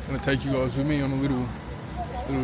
gonna take you guys with me on a little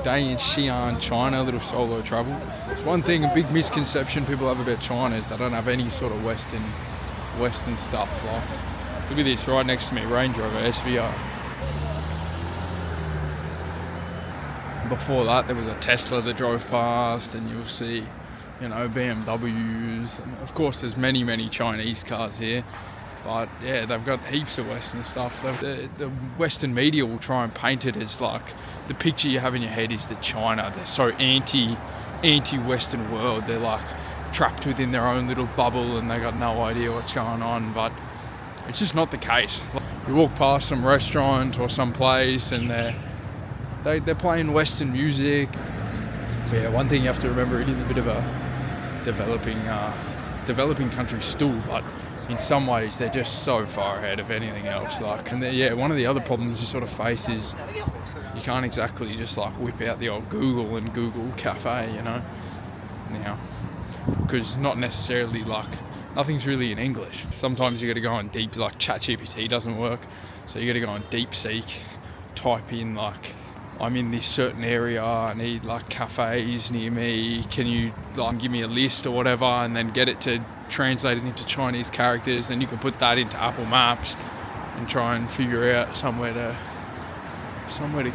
day in Xi'an, China, a little solo travel. It's one thing, a big misconception people have about China is they don't have any sort of Western stuff. Like, look at this right next to me, Range Rover SVR. Before that, there was a Tesla that drove past, and you'll see, you know, BMWs, and of course there's many Chinese cars here. But yeah, they've got heaps of Western stuff. The Western media will try and paint it as like, the picture you have in your head is that China, they're so anti-Western world. They're like trapped within their own little bubble and they got no idea what's going on. But it's just not the case. You walk past some restaurant or some place and they're playing Western music. But yeah, one thing you have to remember, it is a bit of a developing country still, but in some ways they're just so far ahead of anything else. Like, and yeah, one of the other problems you sort of face is you can't exactly just like whip out the old Google and Google cafe, you know, now, because not necessarily like nothing's really in English. Sometimes you got to go on deep, like ChatGPT doesn't work, so you got to go on DeepSeek, type in like, I'm in this certain area, I need like cafes near me, can you like give me a list or whatever, and then get it to translate it into Chinese characters. Then you can put that into Apple Maps and try and figure out somewhere to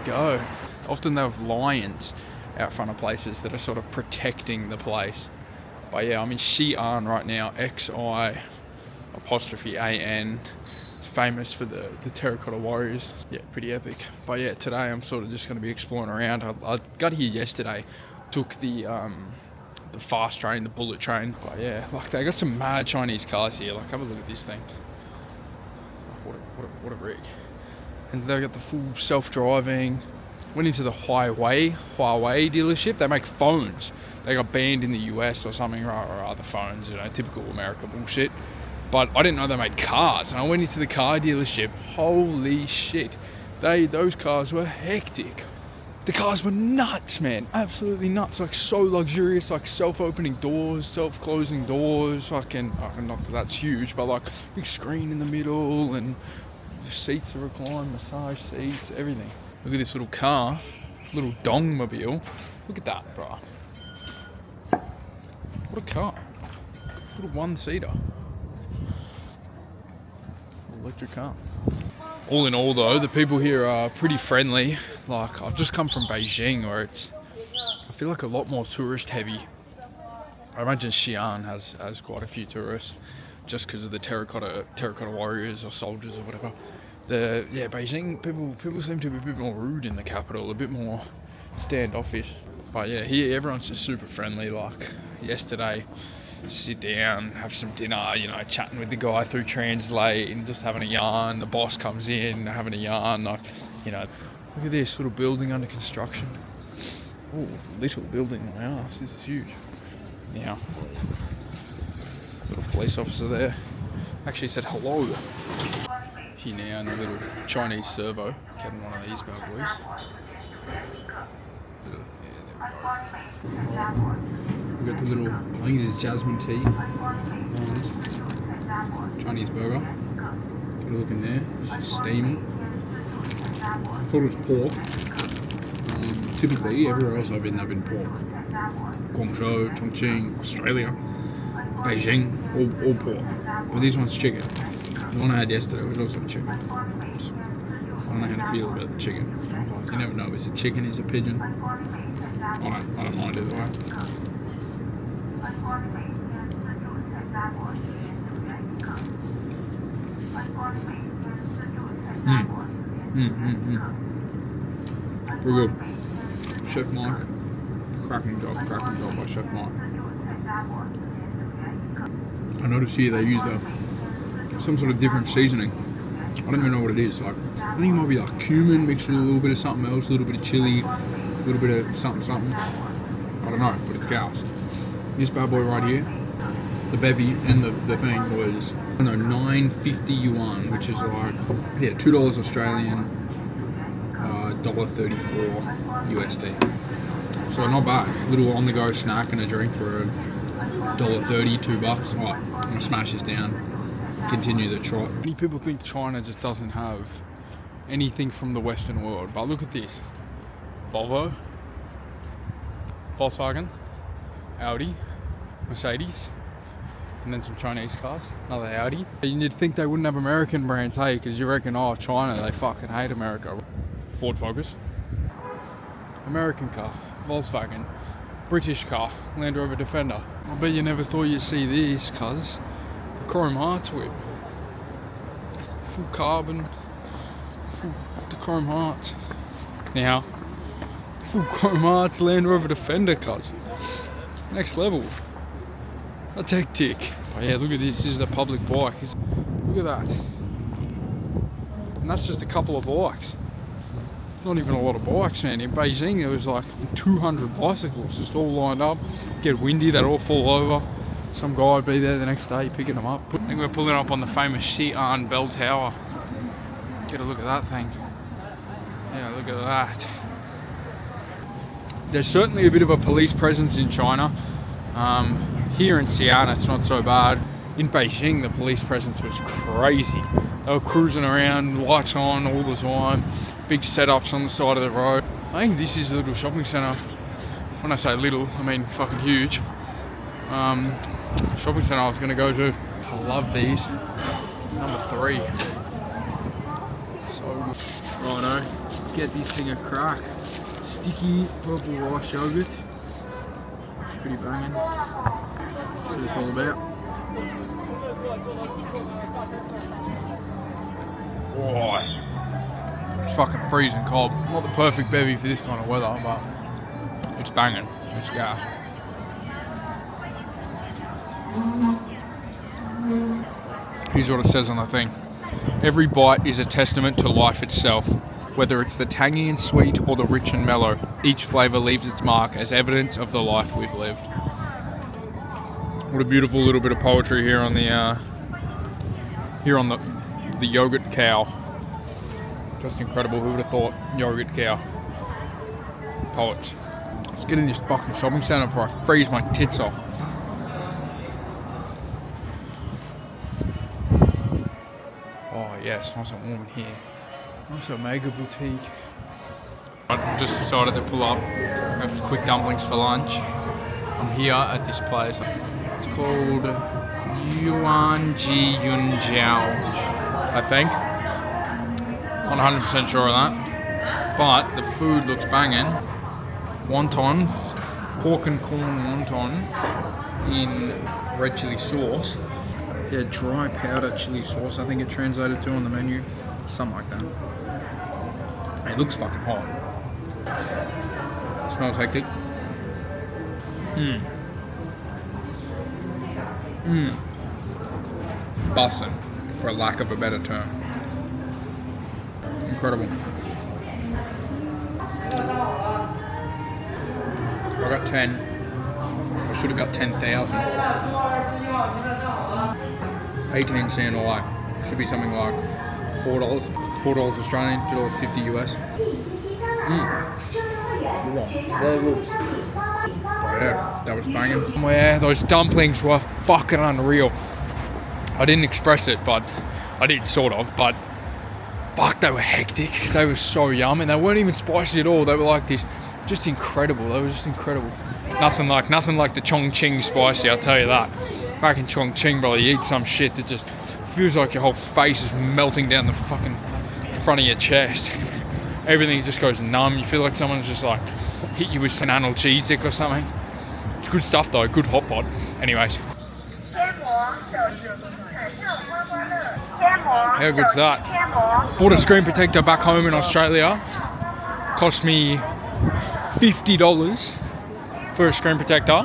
go. Often they have lions out front of places that are sort of protecting the place. But yeah, I'm in Xi'an right now, XI''AN. It's famous for the terracotta warriors. Yeah, pretty epic. But yeah, today I'm sort of just going to be exploring around. I got here yesterday, took the fast train, the bullet train. But yeah, like they got some mad Chinese cars here. Like, have a look at this thing. What a rig. And they got the full self-driving. Went into the Huawei dealership. They make phones. They got banned in the US or something, or other phones, you know, typical America bullshit. But I didn't know they made cars. And I went into the car dealership. Holy shit. Those cars were hectic. The cars were nuts, man. Absolutely nuts. Like, so luxurious, like self-opening doors, self-closing doors. Fucking, not that that's huge, but like big screen in the middle, and the seats are reclined, massage seats, everything. Look at this little car, little dong-mobile. Look at that, bro. What a car. Little one-seater. Electric car. All in all though, the people here are pretty friendly. Like, I've just come from Beijing, where I feel like a lot more tourist heavy. I imagine Xi'an has quite a few tourists, just because of the terracotta warriors or soldiers or whatever. Beijing people seem to be a bit more rude in the capital, a bit more standoffish. But yeah, here everyone's just super friendly. Like yesterday, sit down, have some dinner, you know, chatting with the guy through Translate and just having a yarn. The boss comes in, having a yarn, like, you know. Look at this little building under construction. Oh, little building, wow, this is huge. Now, little police officer there. Actually said hello. Here now in a little Chinese servo, getting one of these bad boys. We've got the little, I think this is jasmine tea and Chinese burger. Got a look in there, it's steaming. I thought it was pork. Typically, everywhere else I've been, they've been pork. Guangzhou, Chongqing, Australia, Beijing, all pork. But this one's chicken. The one I had yesterday was also chicken. I don't know how to feel about the chicken. Sometimes you never know, is it chicken, is it pigeon? I don't mind either way. Very good. Chef Mike. Cracking job by Chef Mike. I noticed here they use some sort of different seasoning. I don't even know what it is. Like, I think it might be like cumin mixed with a little bit of something else, a little bit of chili, a little bit of something. I don't know, but it's gas. This bad boy right here, the bevy and the thing was, I don't know, 950 yuan, which is like, yeah, $2 Australian, $1.34 USD. So not bad. A little on-the-go snack and a drink for $1.30, $2. Alright, I'm gonna smash this down, continue the trot. Many people think China just doesn't have anything from the Western world. But look at this. Volvo, Volkswagen, Audi, Mercedes, and then some Chinese cars. Another Audi. You'd think they wouldn't have American brands, hey, because you reckon, oh, China, they fucking hate America. Ford Focus. American car, Volkswagen. British car, Land Rover Defender. I bet you never thought you'd see this, cuz. The chrome hearts whip. Full carbon. The chrome hearts. Now, full chrome hearts, Land Rover Defender, cuz. Next level. A tech tick. Oh yeah, look at this. This is the public bike. Look at that. And that's just a couple of bikes. It's not even a lot of bikes, man. In Beijing, there was like 200 bicycles just all lined up. Get windy, they'd all fall over. Some guy would be there the next day picking them up. I think we're pulling up on the famous Xi'an bell tower. Get a look at that thing. Yeah, look at that. There's certainly a bit of a police presence in China. Here in Xi'an, it's not so bad. In Beijing, the police presence was crazy. They were cruising around, lights on all the time, big setups on the side of the road. I think this is a little shopping centre. When I say little, I mean fucking huge. Shopping centre I was going to go to. I love these. Number 3. So good. Righto, let's get this thing a crack. Sticky purple rice yogurt. It's pretty banging. See what it's all about. Oh, it's fucking freezing cold. Not the perfect bevy for this kind of weather, but it's banging. It's gas. Here's what it says on the thing. Every bite is a testament to life itself. Whether it's the tangy and sweet or the rich and mellow, each flavour leaves its mark as evidence of the life we've lived. What a beautiful little bit of poetry here on the yogurt cow. Just incredible. Who would have thought? Yogurt cow. Poets. Let's get in this fucking shopping centre before I freeze my tits off. Oh yes, nice and warm in here. Nice Omega boutique. I just decided to pull up, grab some quick dumplings for lunch. I'm here at this place. It's called Yuan Ji Yun Jiao, I think. Not 100% sure of that. But the food looks banging. Wonton, pork and corn wonton in red chili sauce. Yeah, dry powder chili sauce, I think it translated to on the menu. Something like that. It looks fucking hot. Smells hectic. Bussin', for a lack of a better term. Incredible. I got 10. I should have got 10,000. 18 CNY. Should be something like $4. $4 Australian, $2.50 US. Yeah, that was banging. Yeah, those dumplings were fucking unreal. I didn't express it, but I did sort of, but fuck, they were hectic. They were so yum, and they weren't even spicy at all. They were like this, just incredible. They were just incredible. Nothing like the Chongqing spicy, I'll tell you that. Back in Chongqing, bro, you eat some shit that just feels like your whole face is melting down the fucking front of your chest. Everything just goes numb. You feel like someone's just like hit you with some analgesic or something. It's good stuff though, good hot pot. Anyways. How good's that? Bought a screen protector back home in Australia. Cost me $50 for a screen protector.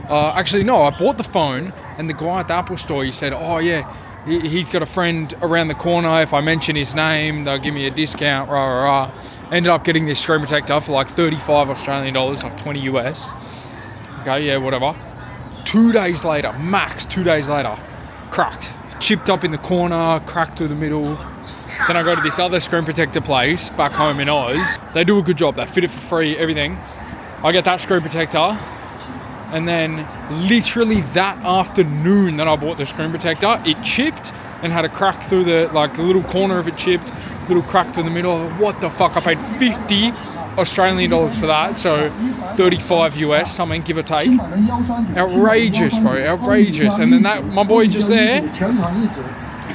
Actually no, I bought the phone and the guy at the Apple store, he said, oh yeah, he's got a friend around the corner. If I mention his name, they'll give me a discount, rah, rah, rah. Ended up getting this screen protector for like 35 Australian dollars, like 20 US. Okay, yeah, whatever. 2 days later, max 2 days later, cracked. Chipped up in the corner, cracked through the middle. Then I go to this other screen protector place back home in Oz. They do a good job. They fit it for free, everything. I get that screen protector. And then literally that afternoon that I bought the screen protector, it chipped and had a crack through the little corner of it chipped. little cracked in the middle. What the fuck? I paid 50 Australian dollars for that, so 35 US, something, give or take. Outrageous, bro, outrageous. And then that, my boy just there,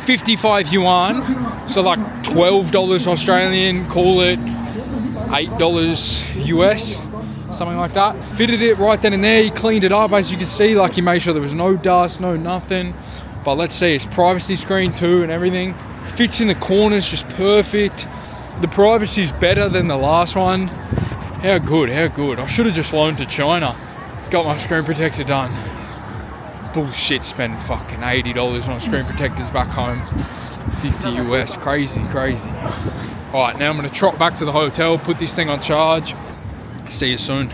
55 yuan, so like $12 Australian, call it $8 US, something like that. Fitted it right then and there. He cleaned it up, as you can see, like he made sure there was no dust, no nothing. But let's see, it's privacy screen too and everything. Fits in the corners just perfect. The privacy is better than the last one. How good, how good. I should have just flown to China. Got my screen protector done. Bullshit, spend fucking $80 on screen protectors back home. 50 US, crazy, crazy. All right, now I'm gonna trot back to the hotel, put this thing on charge. See you soon.